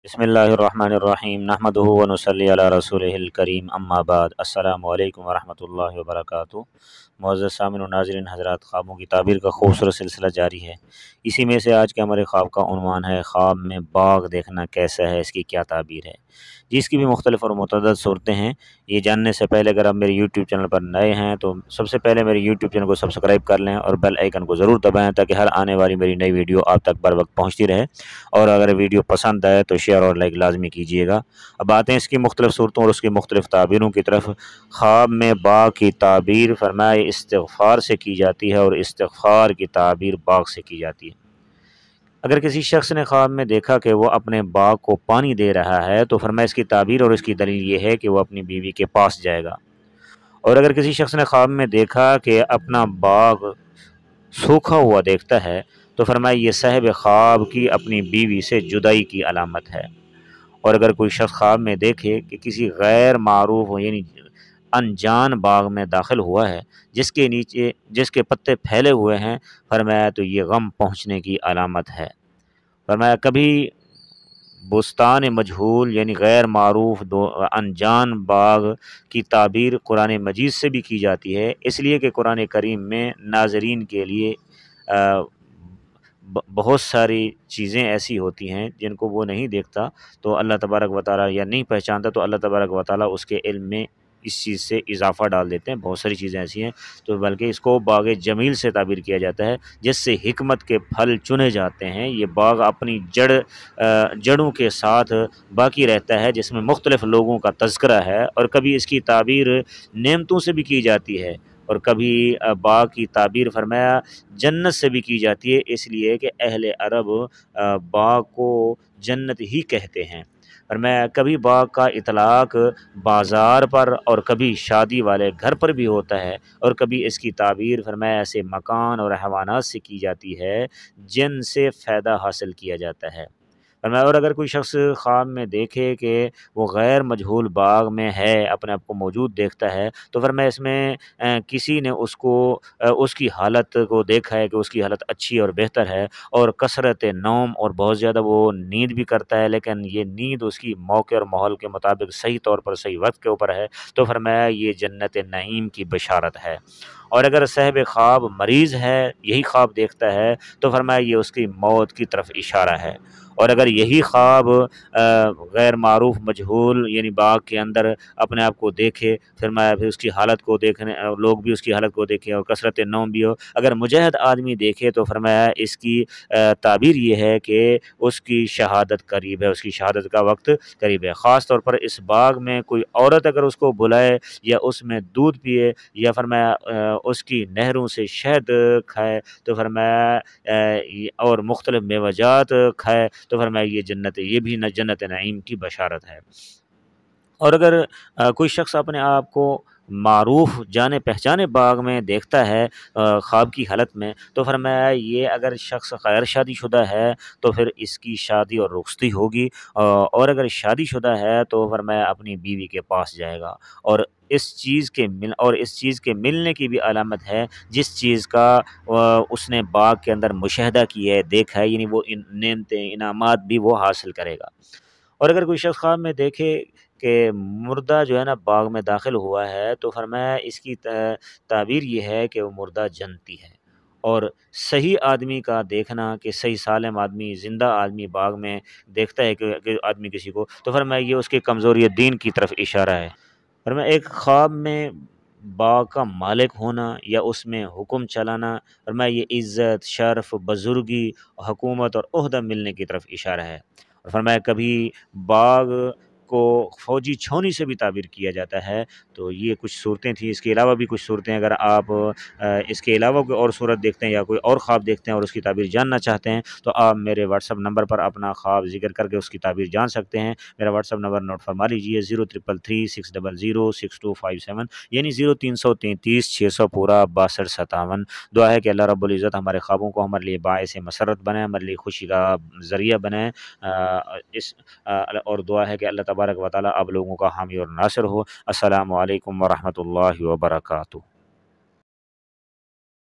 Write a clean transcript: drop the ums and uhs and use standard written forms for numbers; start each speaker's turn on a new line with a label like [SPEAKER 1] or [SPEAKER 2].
[SPEAKER 1] بسم اللہ الرحمن الرحیم نحمدہ و نصلی علی رسولہ الکریم اما بعد السلام علیکم ورحمۃ اللہ وبرکاتہ۔ معزز سامعین و ناظرین حضرات، خوابوں کی تعبیر کا خوبصورت سلسلہ جاری ہے۔ اسی میں سے آج کے ہمارے خواب کا عنوان ہے خواب میں باغ دیکھنا کیسا ہے، اس کی کیا تعبیر ہے، جس کی بھی مختلف اور متعدد صورتیں ہیں۔ یہ جاننے سے پہلے اگر آپ میرے یوٹیوب چینل پر نئے ہیں تو سب سے پہلے میرے یوٹیوب چینل کو سبسکرائب کر لیں اور بیل آئیکن کو ضرور دبائیں تاکہ ہر آنے والی میری نئی ویڈیو آپ تک بر وقت پہنچتی رہے، اور اگر ویڈیو پسند آئے تو شیئر اور لائک لازمی کیجیے گا۔ اب آتے ہیں اس کی مختلف صورتوں اور اس کی مختلف تعبیروں کی طرف۔ خواب میں باغ کی تعبیر فرمائے استغفار سے کی جاتی ہے، اور استغفار کی تعبیر باغ سے کی جاتی ہے۔ اگر کسی شخص نے خواب میں دیکھا کہ وہ اپنے باغ کو پانی دے رہا ہے تو فرمایا اس کی تعبیر اور اس کی دلیل یہ ہے کہ وہ اپنی بیوی کے پاس جائے گا۔ اور اگر کسی شخص نے خواب میں دیکھا کہ اپنا باغ سوکھا ہوا دیکھتا ہے تو فرمایا یہ صاحب خواب کی اپنی بیوی سے جدائی کی علامت ہے۔ اور اگر کوئی شخص خواب میں دیکھے کہ کسی غیر معروف یعنی انجان باغ میں داخل ہوا ہے جس کے پتے پھیلے ہوئے ہیں، فرمایا تو یہ غم پہنچنے کی علامت ہے۔ فرمایا کبھی بستان مجہول یعنی غیر معروف انجان باغ کی تعبیر قرآن مجید سے بھی کی جاتی ہے، اس لیے کہ قرآن کریم میں ناظرین کے لیے بہت ساری چیزیں ایسی ہوتی ہیں جن کو وہ نہیں دیکھتا تو اللہ تبارک و تعالیٰ یا نہیں پہچانتا تو اللہ تبارک و تعالیٰ اس کے علم میں اس چیز سے اضافہ ڈال دیتے ہیں۔ بہت ساری چیزیں ایسی ہیں تو بلکہ اس کو باغ جمیل سے تعبیر کیا جاتا ہے، جس سے حکمت کے پھل چنے جاتے ہیں۔ یہ باغ اپنی جڑوں کے ساتھ باقی رہتا ہے، جس میں مختلف لوگوں کا تذکرہ ہے، اور کبھی اس کی تعبیر نعمتوں سے بھی کی جاتی ہے، اور کبھی باغ کی تعبیر فرمایا جنت سے بھی کی جاتی ہے، اس لیے کہ اہل عرب باغ کو جنت ہی کہتے ہیں۔ اور میں کبھی باغ کا اطلاق بازار پر اور کبھی شادی والے گھر پر بھی ہوتا ہے، اور کبھی اس کی تعبیر فرمایا ایسے مکان اور حیوانات سے کی جاتی ہے جن سے فائدہ حاصل کیا جاتا ہے۔ اور اگر کوئی شخص خواب میں دیکھے کہ وہ غیر مجہول باغ میں ہے، اپنے آپ کو موجود دیکھتا ہے تو فرمایا اس میں کسی نے اس کی حالت کو دیکھا ہے کہ اس کی حالت اچھی اور بہتر ہے، اور کثرت نوم اور بہت زیادہ وہ نیند بھی کرتا ہے، لیکن یہ نیند اس کی موقع اور ماحول کے مطابق صحیح طور پر صحیح وقت کے اوپر ہے تو فرمایا یہ جنت نعیم کی بشارت ہے۔ اور اگر صاحب خواب مریض ہے، یہی خواب دیکھتا ہے تو فرمایا یہ اس کی موت کی طرف اشارہ ہے۔ اور اگر یہی خواب غیر معروف مجہول یعنی باغ کے اندر اپنے آپ کو دیکھے، فرمایا پھر اس کی حالت کو دیکھنے لوگ بھی اس کی حالت کو دیکھیں اور کثرت نوم بھی ہو، اگر مجاہد آدمی دیکھے تو فرمایا اس کی تعبیر یہ ہے کہ اس کی شہادت قریب ہے، اس کی شہادت کا وقت قریب ہے۔ خاص طور پر اس باغ میں کوئی عورت اگر اس کو بلائے یا اس میں دودھ پیے یا فرمایا اس کی نہروں سے شہد کھائے تو فرمایا اور مختلف میوجات کھائے تو فرمایا یہ بھی جنت نعیم کی بشارت ہے۔ اور اگر کوئی شخص اپنے آپ کو معروف جانے پہچانے باغ میں دیکھتا ہے خواب کی حالت میں تو فرمایا یہ اگر شخص غیر شادی شدہ ہے تو پھر اس کی شادی اور رخصتی ہوگی، اور اگر شادی شدہ ہے تو فرمایا اپنی بیوی کے پاس جائے گا، اور اس چیز کے ملنے کی بھی علامت ہے جس چیز کا اس نے باغ کے اندر مشاہدہ کیا ہے، دیکھا ہے، یعنی وہ نعمتیں انعامات بھی وہ حاصل کرے گا۔ اور اگر کوئی شخص خواب میں دیکھے کہ مردہ جو ہے نا باغ میں داخل ہوا ہے تو فرمایا اس کی تعبیر یہ ہے کہ وہ مردہ جنتی ہے۔ اور صحیح آدمی کا دیکھنا کہ صحیح سالم آدمی زندہ آدمی باغ میں دیکھتا ہے کہ آدمی کسی کو تو فرمایا یہ اس کی کمزوری دین کی طرف اشارہ ہے۔ فرمایا ایک خواب میں باغ کا مالک ہونا یا اس میں حکم چلانا، فرمایا یہ عزت، شرف، بزرگی، حکومت اور عہدہ ملنے کی طرف اشارہ ہے۔ اور فرمایا کبھی باغ کو فوجی چھاؤنی سے بھی تعبیر کیا جاتا ہے۔ تو یہ کچھ صورتیں تھیں، اس کے علاوہ بھی کچھ صورتیں اگر آپ اس کے علاوہ کوئی اور صورت دیکھتے ہیں یا کوئی اور خواب دیکھتے ہیں اور اس کی تعبیر جاننا چاہتے ہیں تو آپ میرے واٹس ایپ نمبر پر اپنا خواب ذکر کر کے اس کی تعبیر جان سکتے ہیں۔ میرا واٹس ایپ نمبر نوٹ فرما لیجیے 0333600627، یعنی 0333606257۔ دعا ہے کہ اللہ رب العزت ہمارے خوابوں کو ہمارے لیے باعث مسرت بنائے، ہمارے لیے خوشی کا ذریعہ بنائے، اور دعا ہے کہ اللہ تبارک و تعالیٰ آپ لوگوں کا حامی اور ناصر ہو۔ السلام علیکم ورحمۃ اللہ وبرکاتہ۔